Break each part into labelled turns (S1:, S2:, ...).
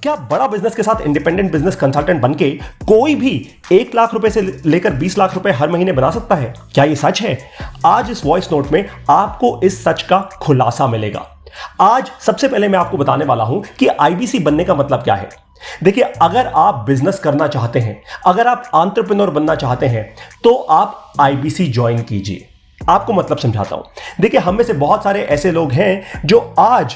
S1: क्या बड़ा बिजनेस के साथ इंडिपेंडेंट बिजनेस कंसल्टेंट बनके कोई भी 1 लाख रुपए से लेकर 20 लाख रुपए हर महीने बना सकता है? क्या यह सच है? आज इस वॉइस नोट में आपको इस सच का खुलासा मिलेगा। आज सबसे पहले मैं आपको बताने वाला हूं कि आईबीसी बनने का मतलब क्या है। देखिए, अगर आप बिजनेस करना चाहते हैं, अगर आप एंटरप्रेन्योर बनना चाहते हैं, तो आप आईबीसी ज्वाइन कीजिए। आपको मतलब समझाता हूं। देखिए, हम में से बहुत सारे ऐसे लोग हैं जो आज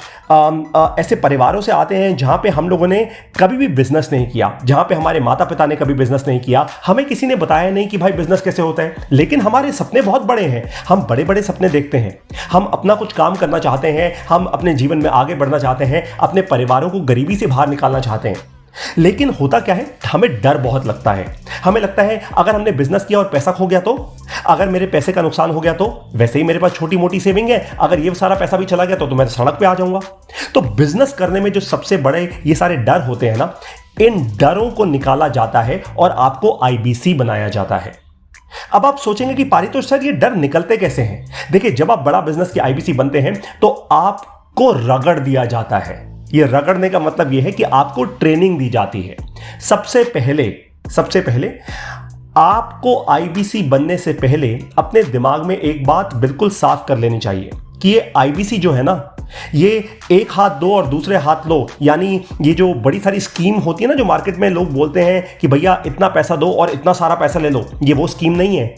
S1: ऐसे परिवारों से आते हैं जहां पे हम लोगों ने कभी भी बिजनेस नहीं किया, जहां पे हमारे माता पिता ने कभी बिजनेस नहीं किया, हमें किसी ने बताया नहीं कि भाई बिजनेस कैसे होता है। लेकिन हमारे सपने बहुत बड़े हैं, हम बड़े बड़े सपने देखते हैं, हम अपना कुछ काम करना चाहते हैं, हम अपने जीवन में आगे बढ़ना चाहते हैं, अपने परिवारों को गरीबी से बाहर निकालना चाहते हैं। लेकिन होता क्या है, हमें डर बहुत लगता है। हमें लगता है अगर हमने बिजनेस किया और पैसा खो गया तो, अगर मेरे पैसे का नुकसान हो गया तो, वैसे ही मेरे पास छोटी मोटी सेविंग है, अगर ये सारा पैसा भी चला गया तो मैं सड़क पे आ जाऊंगा। तो बिजनेस करने में जो सबसे बड़े ये सारे डर होते हैं ना, इन डरों को निकाला जाता है और आपको आईबीसी बनाया जाता है। अब आप सोचेंगे कि पारितोष सर, ये डर निकलते कैसे हैं? देखिए, जब आप बड़ा बिजनेस की आईबीसी बनते हैं तो आपको रगड़ दिया जाता है। ये रगड़ने का मतलब यह है कि आपको ट्रेनिंग दी जाती है। सबसे पहले आपको आईबीसी बनने से पहले अपने दिमाग में एक बात बिल्कुल साफ कर लेनी चाहिए कि ये आईबीसी जो है ना, ये एक हाथ दो और दूसरे हाथ लो, यानी ये जो बड़ी सारी स्कीम होती है ना, जो मार्केट में लोग बोलते हैं कि भैया इतना पैसा दो और इतना सारा पैसा ले लो, ये वो स्कीम नहीं है।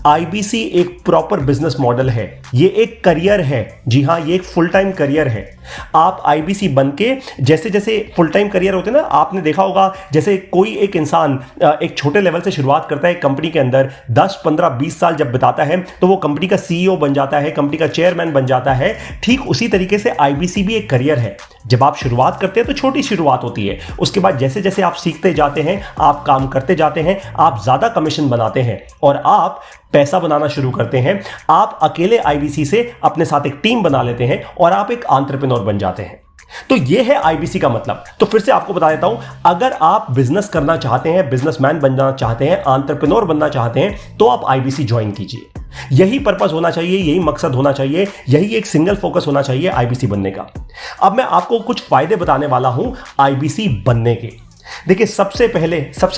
S1: आईबीसी एक प्रॉपर बिजनेस मॉडल है, ये एक करियर है। जी हां, ये एक फुल टाइम करियर है। आप आईबीसी बनके, जैसे जैसे फुल टाइम करियर होते हैं ना, आपने देखा होगा, जैसे कोई एक इंसान एक छोटे लेवल से शुरुआत करता है कंपनी के अंदर, 10, 15, 20 साल जब बिताता है तो वो कंपनी का सीईओ बन जाता है, कंपनी का चेयरमैन बन जाता है। ठीक उसी तरीके से आईबीसी भी एक करियर है। जब आप शुरुआत करते हैं तो छोटी शुरुआत होती है, उसके बाद जैसे जैसे आप सीखते जाते हैं, आप काम करते जाते हैं, आप ज्यादा कमीशन बनाते हैं और आप पैसा बनाना शुरू करते हैं। आप अकेले आईबीसी से अपने साथ एक टीम बना लेते हैं और आप एक एंटरप्रेन्योर बन जाते हैं। तो यह है आईबीसी का मतलब। तो फिर से आपको बता देता हूं, अगर आप बिजनेस करना चाहते हैं, बिजनेसमैन बनना चाहते हैं, एंटरप्रेन्योर बनना चाहते हैं, तो आप आईबीसी ज्वाइन कीजिए। यही पर्पस होना चाहिए, यही मकसद होना चाहिए, यही एक सिंगल फोकस होना चाहिए आईबीसी बनने का। अब मैं आपको कुछ फायदे बताने वाला हूं आईबीसी बनने के। देखिए, सबसे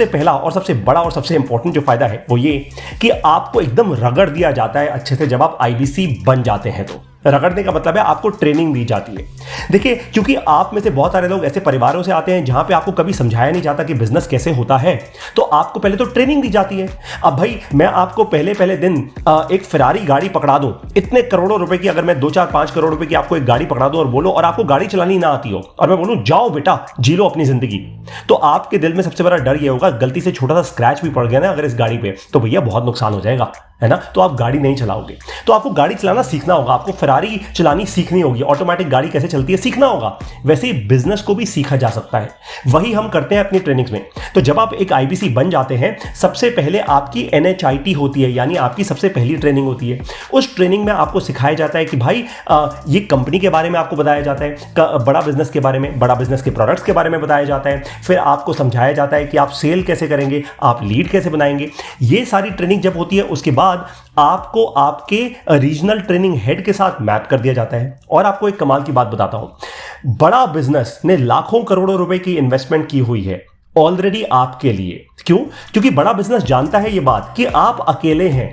S1: पहला और सबसे बड़ा और सबसे इंपॉर्टेंट जो फायदा है वो ये कि आपको एकदम रगड़ दिया जाता है अच्छे से जब आप आईबीसी बन जाते हैं। तो रगड़ने का मतलब है आपको ट्रेनिंग दी जाती है। देखिए, क्योंकि आप में से बहुत सारे लोग ऐसे परिवारों से आते हैं जहां पे आपको कभी समझाया नहीं जाता कि बिजनेस कैसे होता है, तो आपको पहले तो ट्रेनिंग दी जाती है। अब भाई, मैं आपको पहले दिन एक फेरारी गाड़ी पकड़ा दूं, इतने करोड़ों रुपए की, अगर मैं 2, 4, 5 करोड़ रुपए की आपको एक गाड़ी पकड़ा दूं और बोलो, और आपको गाड़ी चलानी ना आती हो, और मैं बोलूं जाओ बेटा जी लो अपनी जिंदगी, तो आपके दिल में सबसे बड़ा डर यह होगा, गलती से छोटा सा स्क्रैच भी पड़ गया ना अगर इस गाड़ी पे, तो भैया बहुत नुकसान हो जाएगा, है ना? तो आप गाड़ी नहीं चलाओगे। तो आपको गाड़ी चलाना सीखना होगा, आपको फेरारी चलानी सीखनी होगी, ऑटोमेटिक गाड़ी कैसे चलती है सीखना होगा। वैसे ही बिजनेस को भी सीखा जा सकता है, वही हम करते हैं अपनी ट्रेनिंग्स में। तो जब आप एक आईबीसी बन जाते हैं, सबसे पहले आपकी एनएचआईटी होती है, यानी आपकी सबसे पहली ट्रेनिंग होती है। उस ट्रेनिंग में आपको सिखाया जाता है कि भाई ये कंपनी के बारे में आपको बताया जाता है, बड़ा बिजनेस के बारे में, बड़ा बिजनेस के प्रोडक्ट्स के बारे में बताया जाता है। फिर आपको समझाया जाता है कि आप सेल कैसे करेंगे, आप लीड कैसे बनाएंगे। ये सारी ट्रेनिंग जब होती है, उसके बाद आपको आपके रीजनल ट्रेनिंग हेड के साथ मैप कर दिया जाता है। और आपको एक कमाल की बात बताता हूं, बड़ा बिजनेस ने लाखों करोड़ों रुपए की इन्वेस्टमेंट की हुई है ऑलरेडी आपके लिए। क्यों? क्योंकि बड़ा बिजनेस जानता है ये बात कि आप अकेले हैं।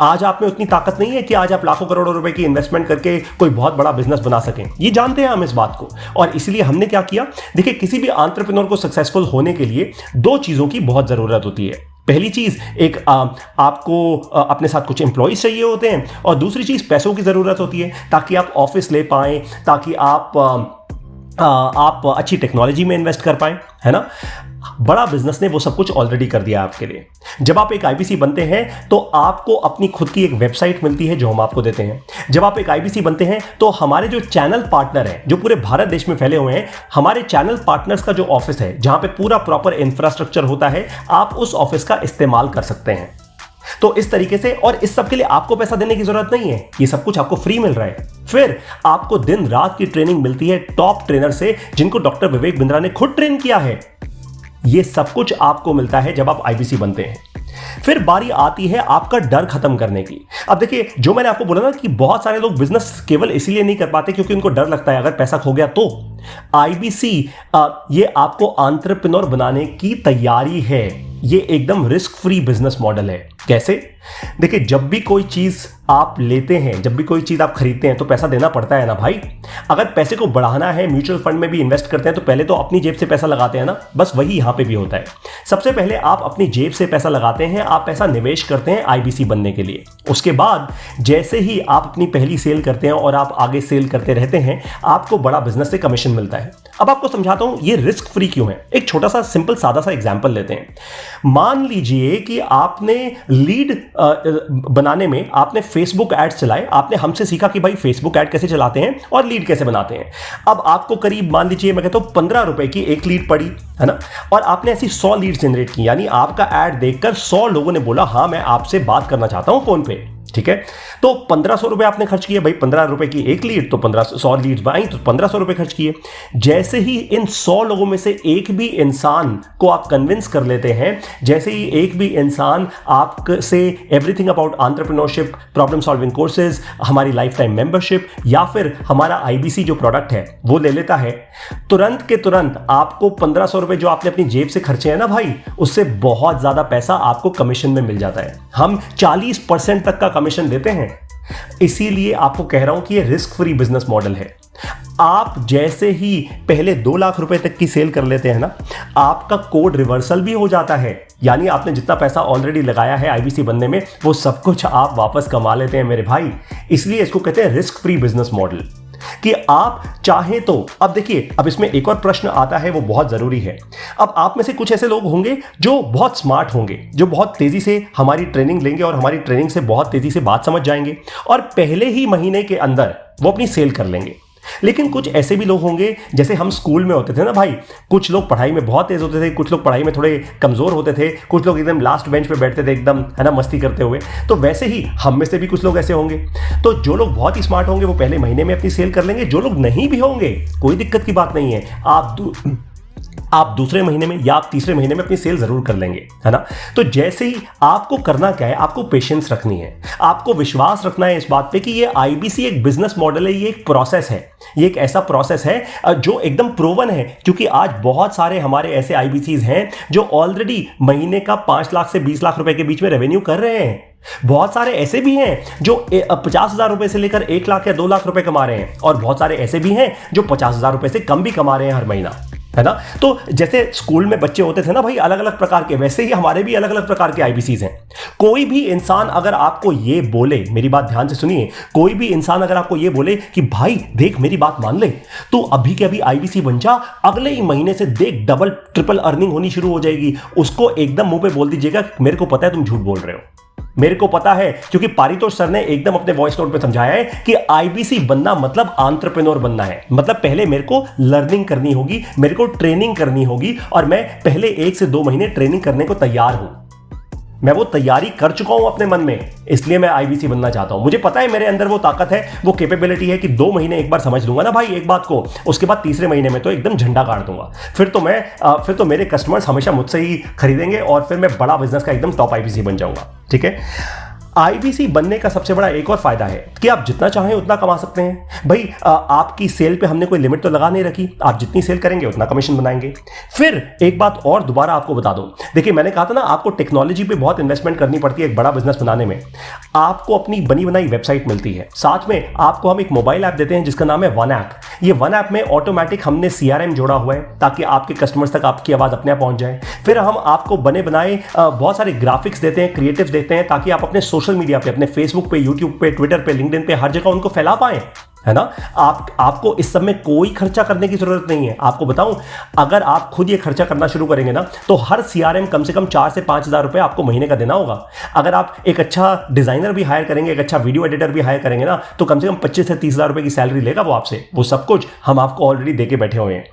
S1: आज आप में उतनी ताकत नहीं है कि आज आप लाखों करोड़ों रुपए की इन्वेस्टमेंट करके कोई बहुत बड़ा बिजनेस बना सकें। ये जानते हैं हम इस बात को, और इसलिए हमने क्या किया, देखिए, किसी भी एंटरप्रेन्योर को सक्सेसफुल होने के लिए 2 चीजों की बहुत जरूरत होती है। पहली चीज, एक आपको अपने साथ कुछ एम्प्लॉइज चाहिए होते हैं, और दूसरी चीज पैसों की जरूरत होती है, ताकि आप ऑफिस ले पाएं, ताकि आप अच्छी टेक्नोलॉजी में इन्वेस्ट कर पाएं, है ना? बड़ा बिजनेस ने वो सब कुछ ऑलरेडी कर दिया आपके लिए। जब आप एक आईबीसी बनते हैं तो आपको अपनी खुद की एक वेबसाइट मिलती है जो हम आपको देते हैं। जब आप एक आईबीसी बनते हैं तो हमारे जो चैनल पार्टनर हैं, जो पूरे भारत देश में फैले हुए हैं, हमारे चैनल पार्टनर्स का जो ऑफिस है, जहां पे पूरा प्रॉपर इंफ्रास्ट्रक्चर होता है, आप उस ऑफिस का इस्तेमाल कर सकते हैं। तो इस तरीके से, और इस सब के लिए आपको पैसा देने की जरूरत नहीं है, ये सब कुछ आपको फ्री मिल रहा है। फिर आपको दिन रात की ट्रेनिंग मिलती है टॉप ट्रेनर से, जिनको डॉक्टर विवेक बिंद्रा ने खुद ट्रेन किया है। ये सब कुछ आपको मिलता है जब आप आईबीसी बनते हैं। फिर बारी आती है आपका डर खत्म करने की। अब देखिए, जो मैंने आपको बोला ना कि बहुत सारे लोग बिजनेस केवल इसीलिए नहीं कर पाते क्योंकि उनको डर लगता है अगर पैसा खो गया तो। आईबीसी ये आपको एंटरप्रेन्योर बनाने की तैयारी है। ये एकदम रिस्क फ्री बिजनेस मॉडल है। कैसे? देखिए, जब भी कोई चीज आप लेते हैं, जब भी कोई चीज आप खरीदते हैं तो पैसा देना पड़ता है ना भाई। अगर पैसे को बढ़ाना है, म्यूचुअल फंड में भी इन्वेस्ट करते हैं तो पहले तो अपनी जेब से पैसा लगाते हैं ना, बस वही यहां पे भी होता है। सबसे पहले आप अपनी जेब से पैसा लगाते हैं, आप पैसा निवेश करते हैं आईबीसी बनने के लिए। उसके बाद जैसे ही आप अपनी पहली सेल करते हैं और आप आगे सेल करते रहते हैं, आपको बड़ा बिजनेस से कमीशन मिलता है। अब आपको समझाता हूं ये रिस्क फ्री क्यों है। एक छोटा सा सिंपल सादा सा एग्जांपल लेते हैं। मान लीजिए कि आपने लीड बनाने में आपने फेसबुक एड्स चलाए, आपने हमसे सीखा कि भाई फेसबुक एड कैसे चलाते हैं और लीड कैसे बनाते हैं। अब आपको करीब मान लीजिए मैं कहता हूं 15 रुपए की एक लीड पड़ी है ना, और आपने ऐसी 100 लीड जनरेट की, यानी आपका एड देखकर 100 लोगों ने बोला हाँ मैं आपसे बात करना चाहता हूं फोन पे। ठीक है, तो 1500 रुपए आपने खर्च किए भाई, 15 रुपए की एक लीड तो 100 लीड आई तो 1500 रुपए खर्च किए। जैसे ही इन 100 लोगों में से एक भी इंसान को आप कन्विंस कर लेते हैं, जैसे ही एक भी इंसान आपसे everything about entrepreneurship, problem solving courses, हमारी लाइफ टाइम मेंबरशिप या फिर हमारा आईबीसी जो प्रोडक्ट है वो ले लेता है, तुरंत के तुरंत आपको 1500 रुपए जो आपने अपनी जेब से खर्चे हैं ना भाई, उससे बहुत ज्यादा पैसा आपको कमीशन में मिल जाता है। हम 40% तक का कमीशन देते हैं। इसीलिए आपको कह रहा हूं कि ये रिस्क फ्री बिजनेस मॉडल है। आप जैसे ही पहले 2 लाख रुपए तक की सेल कर लेते हैं ना, आपका कोड रिवर्सल भी हो जाता है, यानी आपने जितना पैसा ऑलरेडी लगाया है आईबीसी बनने में वो सब कुछ आप वापस कमा लेते हैं मेरे भाई। इसलिए इसको कहते हैं रिस्क फ्री बिजनेस मॉडल कि आप चाहें तो। अब देखिए, अब इसमें एक और प्रश्न आता है, वो बहुत जरूरी है। अब आप में से कुछ ऐसे लोग होंगे जो बहुत स्मार्ट होंगे, जो बहुत तेजी से हमारी ट्रेनिंग लेंगे और हमारी ट्रेनिंग से बहुत तेजी से बात समझ जाएंगे और पहले ही महीने के अंदर वो अपनी सेल कर लेंगे। लेकिन कुछ ऐसे भी लोग होंगे, जैसे हम स्कूल में होते थे ना भाई, कुछ लोग पढ़ाई में बहुत तेज होते थे, कुछ लोग पढ़ाई में थोड़े कमजोर होते थे, कुछ लोग एकदम लास्ट बेंच पे बैठते थे एकदम, है ना, मस्ती करते हुए। तो वैसे ही हम में से भी कुछ लोग ऐसे होंगे। तो जो लोग बहुत ही स्मार्ट होंगे वो पहले महीने में अपनी सेल कर लेंगे। जो लोग नहीं भी होंगे, कोई दिक्कत की बात नहीं है, आप दूसरे महीने में या आप तीसरे महीने में अपनी सेल जरूर कर लेंगे, है ना। तो जैसे ही आपको करना क्या है, आपको पेशेंस रखनी है, आपको विश्वास रखना है इस बात पे कि ये आईबीसी एक बिजनेस मॉडल है, ये एक प्रोसेस है, ये एक ऐसा प्रोसेस है जो एकदम प्रूवन है। क्योंकि आज बहुत सारे हमारे ऐसे आईबीसीज हैं जो ऑलरेडी महीने का 5 लाख से 20 लाख रुपए के बीच में रेवेन्यू कर रहे हैं। बहुत सारे ऐसे भी हैं जो 50,000 रुपए से लेकर 1 लाख या 2 लाख रुपए कमा रहे हैं, और बहुत सारे ऐसे भी हैं जो 50,000 रुपए से कम भी कमा रहे हैं हर महीना, है ना। तो जैसे स्कूल में बच्चे होते थे ना भाई अलग अलग प्रकार के, वैसे ही हमारे भी अलग अलग प्रकार के आईबीसीज हैं। कोई भी इंसान अगर आपको ये बोले, मेरी बात ध्यान से सुनिए, कोई भी इंसान अगर आपको ये बोले कि भाई देख मेरी बात मान ले, तो अभी के अभी आईबीसी बन जा, अगले ही महीने से देख डबल ट्रिपल अर्निंग होनी शुरू हो जाएगी, उसको एकदम मुंह पे बोल दीजिएगा मेरे को पता है तुम झूठ बोल रहे हो, मेरे को पता है। क्योंकि पारितोष सर ने एकदम अपने वॉइस नोट में समझाया है कि आईबीसी बनना मतलब एंटरप्रेन्योर बनना है। मतलब पहले मेरे को लर्निंग करनी होगी, मेरे को ट्रेनिंग करनी होगी, और मैं पहले 1 से 2 महीने ट्रेनिंग करने को तैयार हूं। मैं वो तैयारी कर चुका हूं अपने मन में, इसलिए मैं आईबीसी बनना चाहता हूं। मुझे पता है मेरे अंदर वो ताकत है, वो कैपेबिलिटी है कि 2 महीने एक बार समझ लूंगा ना भाई एक बात को, उसके बाद तीसरे महीने में तो एकदम झंडा गाड़ दूंगा। फिर तो मेरे कस्टमर्स हमेशा मुझसे ही खरीदेंगे और फिर मैं बड़ा बिजनेस का एकदम टॉप आईबीसी बन जाऊंगा। ठीक है, आईबीसी बनने का सबसे बड़ा एक और फायदा है कि आप जितना चाहें उतना कमा सकते हैं भाई। आपकी सेल पे हमने कोई लिमिट तो लगा नहीं रखी, आप जितनी सेल करेंगे उतना कमीशन बनाएंगे। फिर एक बात और दोबारा आपको बता दूं, देखिए मैंने कहा था ना आपको टेक्नोलॉजी पे बहुत इन्वेस्टमेंट करनी पड़ती है एक बड़ा बिजनेस बनाने में। आपको अपनी बनी बनाई वेबसाइट मिलती है, साथ में आपको हम एक मोबाइल ऐप देते हैं जिसका नाम है वन ऐप। ये वन ऐप में ऑटोमेटिक हमने CRM जोड़ा हुआ है ताकि आपके कस्टमर्स तक आपकी आवाज अपने आप पहुंच जाए। फिर हम आपको बने बनाए बहुत सारे ग्राफिक्स देते हैं, क्रिएटिव देते हैं, ताकि आप अपने सोशल मीडिया पे, अपने फेसबुक पे, यूट्यूब पे, ट्विटर पे, लिंक्डइन पे, हर जगह उनको फैला पाएं, है ना। आपको इस सब में कोई खर्चा करने की जरूरत नहीं है। आपको बताऊं, अगर आप खुद ये खर्चा करना शुरू करेंगे ना तो हर CRM कम से कम 4 से 5 हज़ार रुपए आपको महीने का देना होगा। अगर आप एक अच्छा डिजाइनर भी हायर करेंगे, एक अच्छा वीडियो एडिटर भी हायर करेंगे ना, तो कम से कम 25 से 30 हज़ार रुपए की सैलरी लेगा वो आपसे। वो सब कुछ हम आपको ऑलरेडी देके बैठे हुए हैं।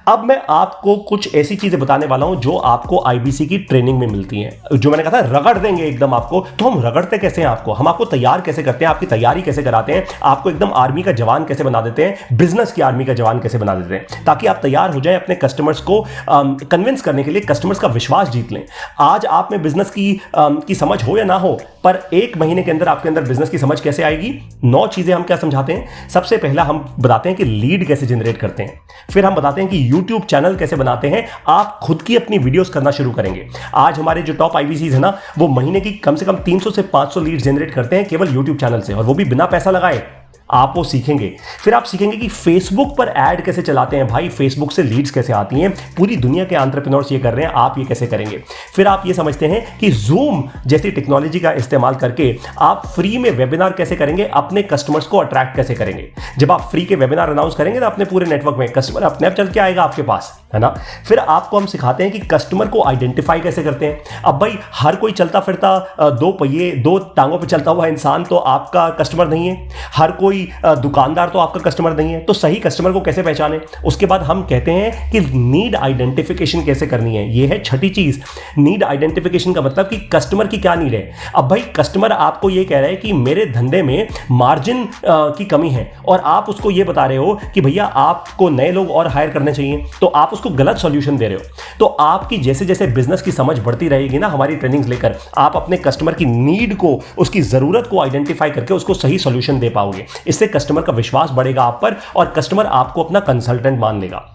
S1: अब मैं आपको कुछ ऐसी चीजें बताने वाला हूं जो आपको आईबीसी की ट्रेनिंग में मिलती हैं। जो मैंने कहा था रगड़ देंगे एकदम आपको, तो हम रगड़ते कैसे हैं आपको, हम आपको तैयार कैसे करते हैं, आपकी तैयारी कैसे कराते हैं, आपको एकदम आर्मी का का जवान कैसे बना देते हैं, बिजनेस की आर्मी का जवान कैसे बना देते हैं, ताकि आप तैयार हो जाएं अपने कस्टमर्स को कन्विंस करने के लिए, कस्टमर्स का विश्वास जीत लें। आज आप में बिजनेस की समझ हो या ना हो, पर 1 महीने के अंदर आपके अंदर बिजनेस की समझ कैसे आएगी? 9 चीजें हम क्या समझाते हैं। सबसे पहला हम बताते हैं कि लीड कैसे जनरेट करते हैं, फिर हम बताते हैं कि यूट्यूब चैनल कैसे बनाते हैं। आप खुद की अपनी वीडियोस करना शुरू करेंगे। आज हमारे जो टॉप आईबीसीज है ना, वो महीने की कम से कम 300 से 500 लीड जनरेट करते हैं केवल यूट्यूब चैनल से, और वो भी बिना पैसा लगाए। आप वो सीखेंगे। फिर आप सीखेंगे कि फेसबुक पर ऐड कैसे चलाते हैं भाई, फेसबुक से लीड्स कैसे आती हैं। पूरी दुनिया के एंटरप्रेन्योर्स ये कर रहे हैं, आप ये कैसे करेंगे। फिर आप ये समझते हैं कि जूम जैसी टेक्नोलॉजी का इस्तेमाल करके आप फ्री में वेबिनार कैसे करेंगे, अपने कस्टमर्स को अट्रैक्ट कैसे करेंगे। जब आप फ्री के वेबिनार अनाउंस करेंगे ना अपने पूरे नेटवर्क में, कस्टमर अपने आप चल के आएगा आपके पास, है ना। फिर आपको हम सिखाते हैं कि कस्टमर को आइडेंटिफाई कैसे करते हैं। अब भाई हर कोई चलता फिरता 2 पहिए 2 टांगों पर चलता हुआ इंसान तो आपका कस्टमर नहीं है, हर कोई दुकानदार तो आपका कस्टमर नहीं है। तो सही कस्टमर को कैसे पहचाने। उसके बाद हम कहते हैं कि नीड आइडेंटिफिकेशन कैसे करनी है। यह है छठी चीज। नीड आइडेंटिफिकेशन का मतलब कि कस्टमर की क्या नीड है। अब भाई कस्टमर आपको यह कह रहा है कि मेरे धंधे में मार्जिन की कमी है, और आप उसको यह बता रहे हो कि भैया आपको नए लोग और हायर करने चाहिए, तो आप उसको गलत सॉल्यूशन दे रहे हो। तो आपकी जैसे जैसे बिजनेस की समझ बढ़ती रहेगी ना हमारी ट्रेनिंग्स लेकर, आप अपने कस्टमर की नीड को, उसकी जरूरत को आइडेंटिफाई करके उसको सही सॉल्यूशन दे पाओगे। इससे कस्टमर का विश्वास बढ़ेगा आप पर, और कस्टमर आपको अपना कंसल्टेंट मान लेगा।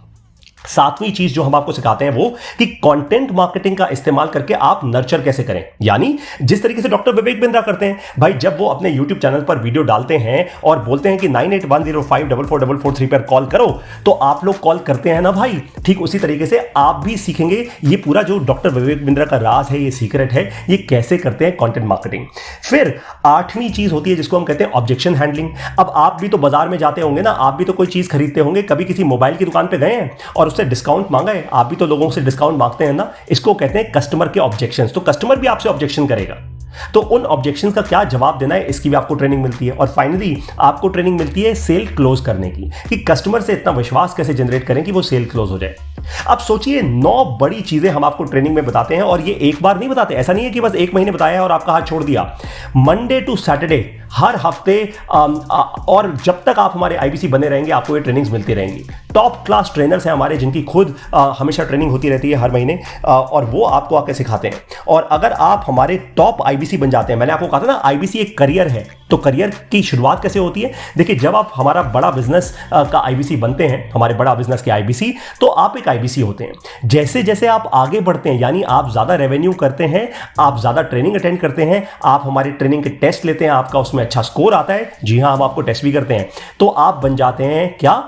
S1: 7वीं चीज जो हम आपको सिखाते हैं वो कि कंटेंट मार्केटिंग का इस्तेमाल करके आप नर्चर कैसे करें। यानी जिस तरीके से डॉक्टर विवेक बिंद्रा करते हैं भाई, जब वो अपने YouTube चैनल पर वीडियो डालते हैं और बोलते हैं कि 9810544443 पर कॉल करो, तो आप लोग कॉल करते हैं ना भाई। ठीक उसी तरीके से आप भी सीखेंगे। ये पूरा जो डॉक्टर विवेक बिंद्रा का राज है, ये सीक्रेट है, ये कैसे करते हैं कंटेंट मार्केटिंग। फिर 8वीं चीज होती है जिसको हम कहते हैं ऑब्जेक्शन हैंडलिंग। अब आप भी तो बाजार में जाते होंगे ना, आप भी तो कोई चीज खरीदते होंगे, कभी किसी मोबाइल की दुकान पे गए हैं और से डिस्काउंट मांगा है। आप भी तो लोगों से डिस्काउंट मांगते हैं ना। इसको कहते हैं कस्टमर के ऑब्जेक्शंस। तो कस्टमर भी आपसे ऑब्जेक्शन करेगा, तो उन ऑब्जेक्शंस का क्या जवाब देना है, इसकी भी आपको ट्रेनिंग मिलती है। और फाइनली आपको ट्रेनिंग मिलती है सेल क्लोज करने की, कि कस्टमर से इतना विश्वास कैसे जनरेट करें कि वो सेल क्लोज हो जाए। अब सोचिए 9 बड़ी चीजें हम आपको ट्रेनिंग में बताते हैं, और ये एक बार नहीं बताते। ऐसा नहीं है कि बस 1 महीने बताया और आपका हाथ छोड़ दिया। मंडे टू सैटरडे हर हफ्ते, और जब तक आप हमारे आईबीसी बने रहेंगे आपको ये ट्रेनिंग्स मिलती रहेंगी। टॉप क्लास ट्रेनर्स हैं हमारे, जिनकी खुद हमेशा ट्रेनिंग होती रहती है हर महीने, और वो आपको आके सिखाते हैं। और अगर आप हमारे टॉप आईबीसी बन जाते हैं, मैंने आपको कहा था ना आईबीसी एक करियर है, तो करियर की शुरुआत कैसे होती है। देखिए, जब आप हमारा बड़ा बिजनेस का आईबीसी बनते हैं, हमारे बड़ा बिजनेस के आईबीसी, तो आप एक आईबीसी होते हैं। जैसे जैसे आप आगे बढ़ते हैं, यानी आप ज्यादा रेवेन्यू करते हैं, आप ज्यादा ट्रेनिंग अटेंड करते हैं, आप हमारे ट्रेनिंग के टेस्ट लेते हैं, आपका उसमें अच्छा स्कोर आता है, जी हां हम आपको टेस्ट भी करते हैं, तो आप बन जाते हैं क्या,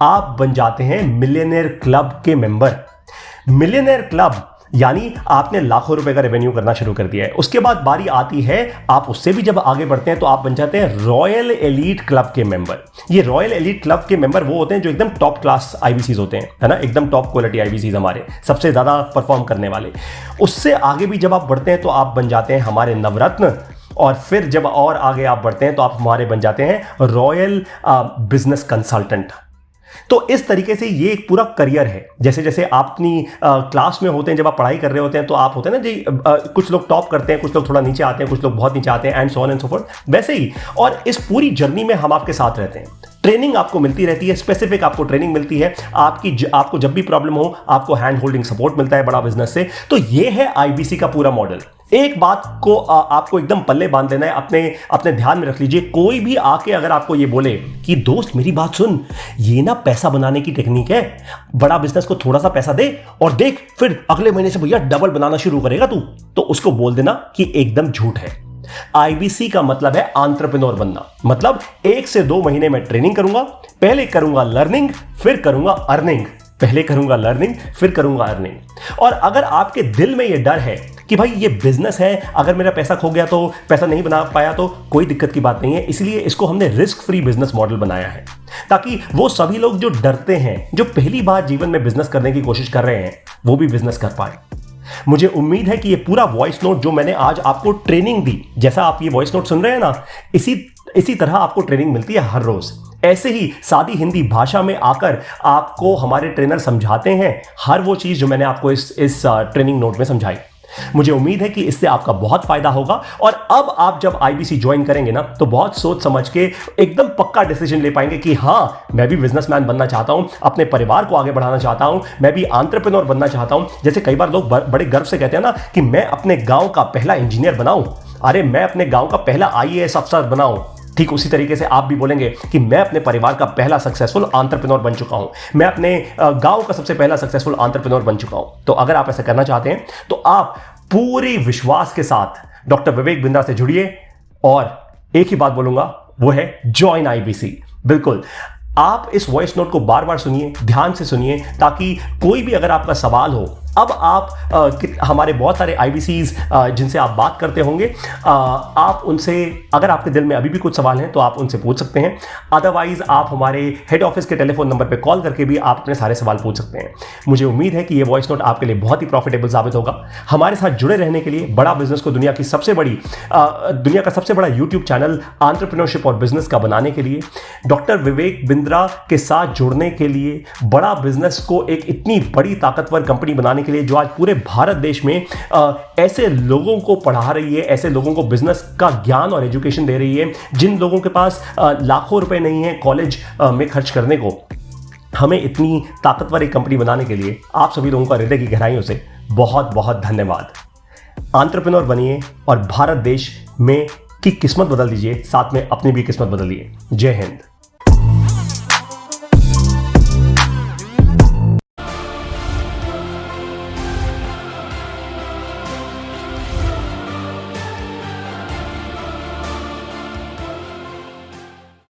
S1: आप बन जाते हैं मिलियनेयर क्लब के मेंबर। मिलियनेयर क्लब यानी आपने लाखों रुपए का रेवेन्यू करना शुरू कर दिया है। उसके बाद बारी आती है, आप उससे भी जब आगे बढ़ते हैं तो आप बन जाते हैं रॉयल एलीट क्लब के मेंबर। ये रॉयल एलीट क्लब के मेंबर वो होते हैं जो एकदम टॉप क्लास आईबीसीज होते हैं, है ना, एकदम टॉप क्वालिटी आईबीसीज, हमारे सबसे ज्यादा परफॉर्म करने वाले। उससे आगे भी जब आप बढ़ते हैं तो आप बन जाते हैं हमारे नवरत्न, और फिर जब और आगे आप बढ़ते हैं तो आप हमारे बन जाते हैं रॉयल बिजनेस कंसल्टेंट। तो इस तरीके से ये एक पूरा करियर है। जैसे जैसे आप अपनी क्लास में होते हैं, जब आप पढ़ाई कर रहे होते हैं, तो आप होते हैं ना जी, कुछ लोग टॉप करते हैं, कुछ लोग थोड़ा नीचे आते हैं, कुछ लोग बहुत नीचे आते हैं, and so on and so fourth, वैसे ही। और इस पूरी जर्नी में हम आपके साथ रहते हैं। ट्रेनिंग आपको मिलती रहती है, स्पेसिफिक आपको ट्रेनिंग मिलती है। आपको जब भी प्रॉब्लम हो, आपको हैंड होल्डिंग सपोर्ट मिलता है बड़ा बिजनेस से। तो ये है आईबीसी का पूरा मॉडल। एक बात को आपको एकदम पल्ले बांध लेना है, अपने ध्यान में रख लीजिए। कोई भी आके अगर आपको ये बोले कि दोस्त मेरी बात सुन, ये ना पैसा बनाने की टेक्निक है, बड़ा बिजनेस को थोड़ा सा पैसा दे और देख फिर अगले महीने से भैया डबल बनाना शुरू करेगा तू, तो उसको बोल देना कि एकदम झूठ है। आईबीसी का मतलब है एंटरप्रेन्योर बनना। मतलब 1 से 2 महीने में ट्रेनिंग करूंगा, पहले करूंगा लर्निंग, फिर करूंगा अर्निंग। पहले करूंगा लर्निंग, फिर करूंगा अर्निंग। और अगर आपके दिल में यह डर है कि भाई ये बिजनेस है, अगर मेरा पैसा खो गया तो, पैसा नहीं बना पाया तो कोई दिक्कत की बात नहीं है। इसलिए इसको हमने रिस्क फ्री बिजनेस मॉडल बनाया है, ताकि वो सभी लोग जो डरते हैं, जो पहली बार जीवन में बिजनेस करने की कोशिश कर रहे हैं, वो भी बिजनेस कर पाए। मुझे उम्मीद है कि ये पूरा वॉइस नोट जो मैंने आज आपको ट्रेनिंग दी, जैसा आप ये वॉइस नोट सुन रहे हैं ना, इसी तरह आपको ट्रेनिंग मिलती है हर रोज। ऐसे ही सादी हिंदी भाषा में आकर आपको हमारे ट्रेनर समझाते हैं हर वो चीज जो मैंने आपको इस ट्रेनिंग नोट में समझाई। मुझे उम्मीद है कि इससे आपका बहुत फायदा होगा और अब आप जब आईबीसी ज्वाइन करेंगे ना तो बहुत सोच समझ के एकदम पक्का डिसीजन ले पाएंगे कि हां, मैं भी बिजनेसमैन बनना चाहता हूं, अपने परिवार को आगे बढ़ाना चाहता हूं, मैं भी एंटरप्रेन्योर बनना चाहता हूं। जैसे कई बार लोग बड़े गर्व से कहते हैं ना कि मैं अपने गांव का पहला इंजीनियर बनाऊं, अरे मैं अपने गांव का पहला आईएएस अफसर बनाऊं। ठीक उसी तरीके से आप भी बोलेंगे कि मैं अपने परिवार का पहला सक्सेसफुल एंटरप्रेन्योर बन चुका हूं, मैं अपने गांव का सबसे पहला सक्सेसफुल एंटरप्रेन्योर बन चुका हूं। तो अगर आप ऐसा करना चाहते हैं तो आप पूरे विश्वास के साथ डॉक्टर विवेक बिंद्रा से जुड़िए और एक ही बात बोलूंगा, वो है जॉइन आईबीसी। बिल्कुल, आप इस वॉइस नोट को बार बार सुनिए, ध्यान से सुनिए, ताकि कोई भी अगर आपका सवाल हो, अब आप हमारे बहुत सारे आईबीसीज जिनसे आप बात करते होंगे, आप उनसे अगर आपके दिल में अभी भी कुछ सवाल हैं तो आप उनसे पूछ सकते हैं। अदरवाइज आप हमारे हेड ऑफिस के टेलीफोन नंबर पर कॉल करके भी आप अपने सारे सवाल पूछ सकते हैं। मुझे उम्मीद है कि ये वॉइस नोट आपके लिए बहुत ही प्रॉफिटेबल साबित होगा। हमारे साथ जुड़े रहने के लिए, बड़ा बिजनेस को दुनिया का सबसे बड़ा यूट्यूब चैनल एंटरप्रेन्योरशिप और बिजनेस का बनाने के लिए, डॉक्टर विवेक बिंद्रा के साथ जुड़ने के लिए, बड़ा बिजनेस को एक इतनी बड़ी ताकतवर कंपनी बनाने के लिए जो आज पूरे भारत देश में ऐसे लोगों को पढ़ा रही है, ऐसे लोगों को बिजनेस का ज्ञान और एजुकेशन दे रही है जिन लोगों के पास लाखों रुपए नहीं है कॉलेज में खर्च करने को। हमें इतनी ताकतवर एक कंपनी बनाने के लिए आप सभी लोगों का हृदय की गहराइयों से बहुत बहुत धन्यवाद। एंटरप्रेन्योर बनिए और भारत देश में की किस्मत बदल दीजिए, साथ में अपनी भी किस्मत बदलिए। जय हिंद।